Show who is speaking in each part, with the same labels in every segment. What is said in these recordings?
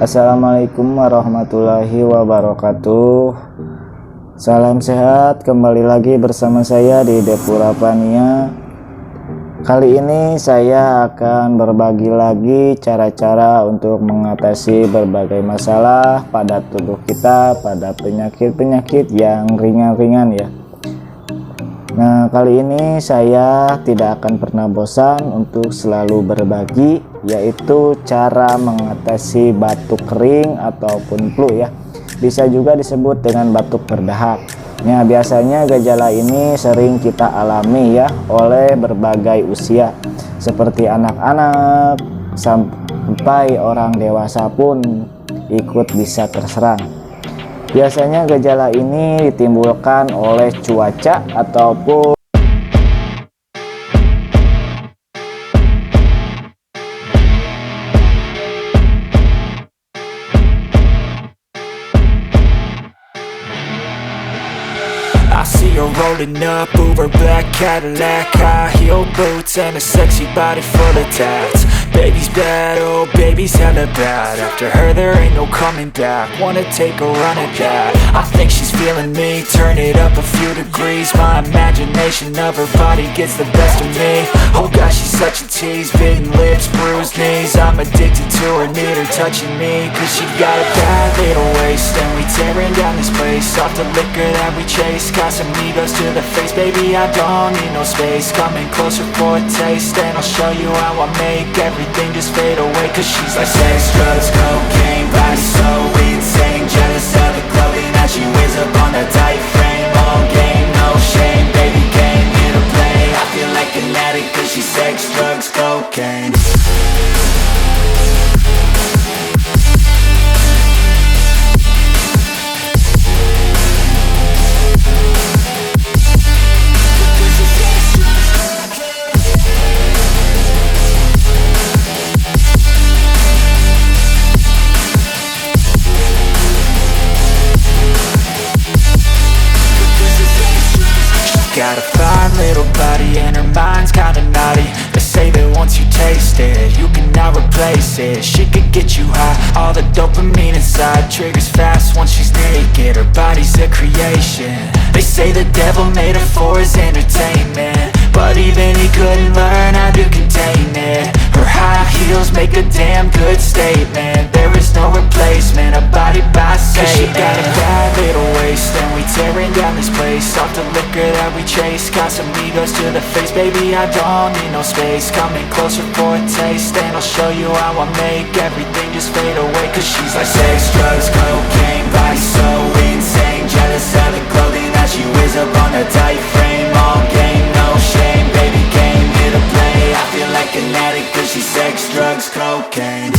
Speaker 1: Assalamualaikum warahmatullahi wabarakatuh. Salam sehat, kembali lagi bersama saya di Depura Pania. Kali ini saya akan berbagi lagi cara-cara untuk mengatasi berbagai masalah pada tubuh kita, pada penyakit-penyakit yang ringan-ringan ya. Nah, kali ini saya tidak akan pernah bosan untuk selalu berbagi, yaitu cara mengatasi batuk kering ataupun flu ya. Bisa juga disebut dengan batuk berdahak. Nah, biasanya gejala ini sering kita alami ya oleh berbagai usia, seperti anak-anak sampai orang dewasa pun ikut bisa terserang. Biasanya gejala ini ditimbulkan oleh cuaca ataupun
Speaker 2: I see her rolling up, Uber black Cadillac, high heel boots and a sexy body full of tats. Baby's bad, oh baby's hella bad. After her there ain't no coming back. Wanna take a run at that. I think she's feeling me, turn it up a few degrees. My imagination of her body gets the best of me. Oh gosh, she's such a tease, bitten lips, bruised knees. I'm addicted to her, need her touching me, cause she got a bad little waist. And we tearing down this place, off the liquor that we chase. Got some egos to the face, baby, I don't need no space. Coming closer for a taste, and I'll show you how I make everything just fade away. Cause she's like sex, drugs, cocaine, body so insane. Jealous of the clothing that she wears up on a tight frame. All game, no shame, baby came here to play. I feel like an addict cause she's sex, drugs, cocaine. Got a fine little body and her mind's kinda naughty. They say that once you taste it, you cannot replace it. She could get you high, all the dopamine inside triggers fast once she's naked. Her body's a creation. They say the devil made her for his entertainment, but even he couldn't learn how to contain it. Her high heels make a damn good statement. There is no replacement, a body by Satan. She got a bad little waist, and we tearing down this place. Off the liquor that we chase, got some egos to the face. Baby, I don't need no space. Coming closer for a taste, and I'll show you how I make everything just fade away. Cause she's like sex, drugs, cocaine, body so insane. Jealous of the clothing that she wears up on a tight frame. All game, no shame, baby came here to play. I feel like an addict cause she's sex, drugs, cocaine.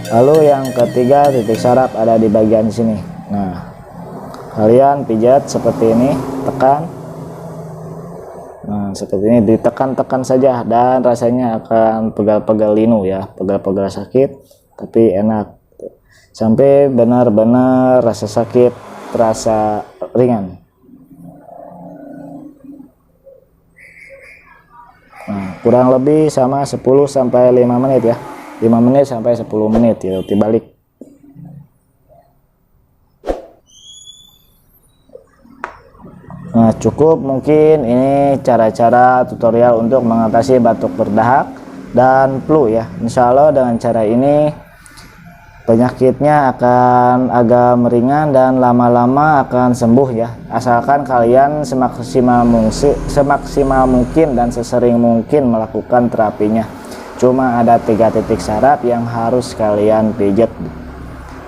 Speaker 1: lalu yang ketiga, titik saraf ada di bagian sini. Nah, kalian pijat seperti ini, tekan. Nah, seperti ini ditekan-tekan saja dan rasanya akan pegal-pegal linu ya, pegal-pegal sakit tapi enak. Sampai benar-benar rasa sakit terasa ringan. Nah, kurang lebih sama 10 sampai 5 menit ya. 5 menit sampai 10 menit ya, dibalik. Nah, cukup mungkin ini cara-cara tutorial untuk mengatasi batuk berdahak dan flu ya. Insya Allah dengan cara ini penyakitnya akan agak meringan dan lama-lama akan sembuh ya. Asalkan kalian semaksimal mungkin dan sesering mungkin melakukan terapinya. Cuma ada 3 titik saraf yang harus kalian pijat.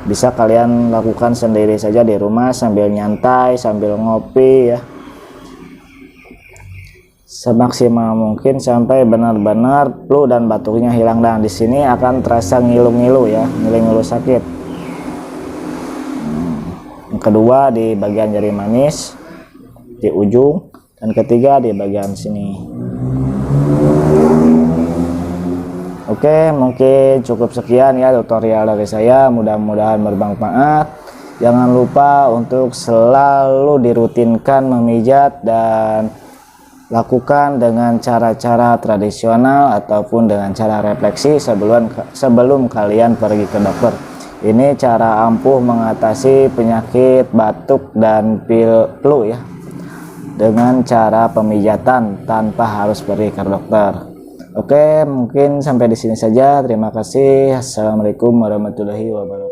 Speaker 1: Bisa kalian lakukan sendiri saja di rumah sambil nyantai, sambil ngopi ya. Semaksimal mungkin sampai benar-benar flu dan batuknya hilang, dan di sini akan terasa ngilu-ngilu ya, ngilu-ngilu sakit. Yang kedua di bagian jari manis di ujung, dan ketiga di bagian sini. Oke, mungkin cukup sekian ya tutorial dari saya, mudah-mudahan bermanfaat. Jangan lupa untuk selalu dirutinkan memijat dan lakukan dengan cara-cara tradisional ataupun dengan cara refleksi sebelum kalian pergi ke dokter. Ini cara ampuh mengatasi penyakit batuk dan flu ya, dengan cara pemijatan tanpa harus pergi ke dokter. Oke, mungkin sampai di sini saja. Terima kasih. Assalamualaikum warahmatullahi wabarakatuh.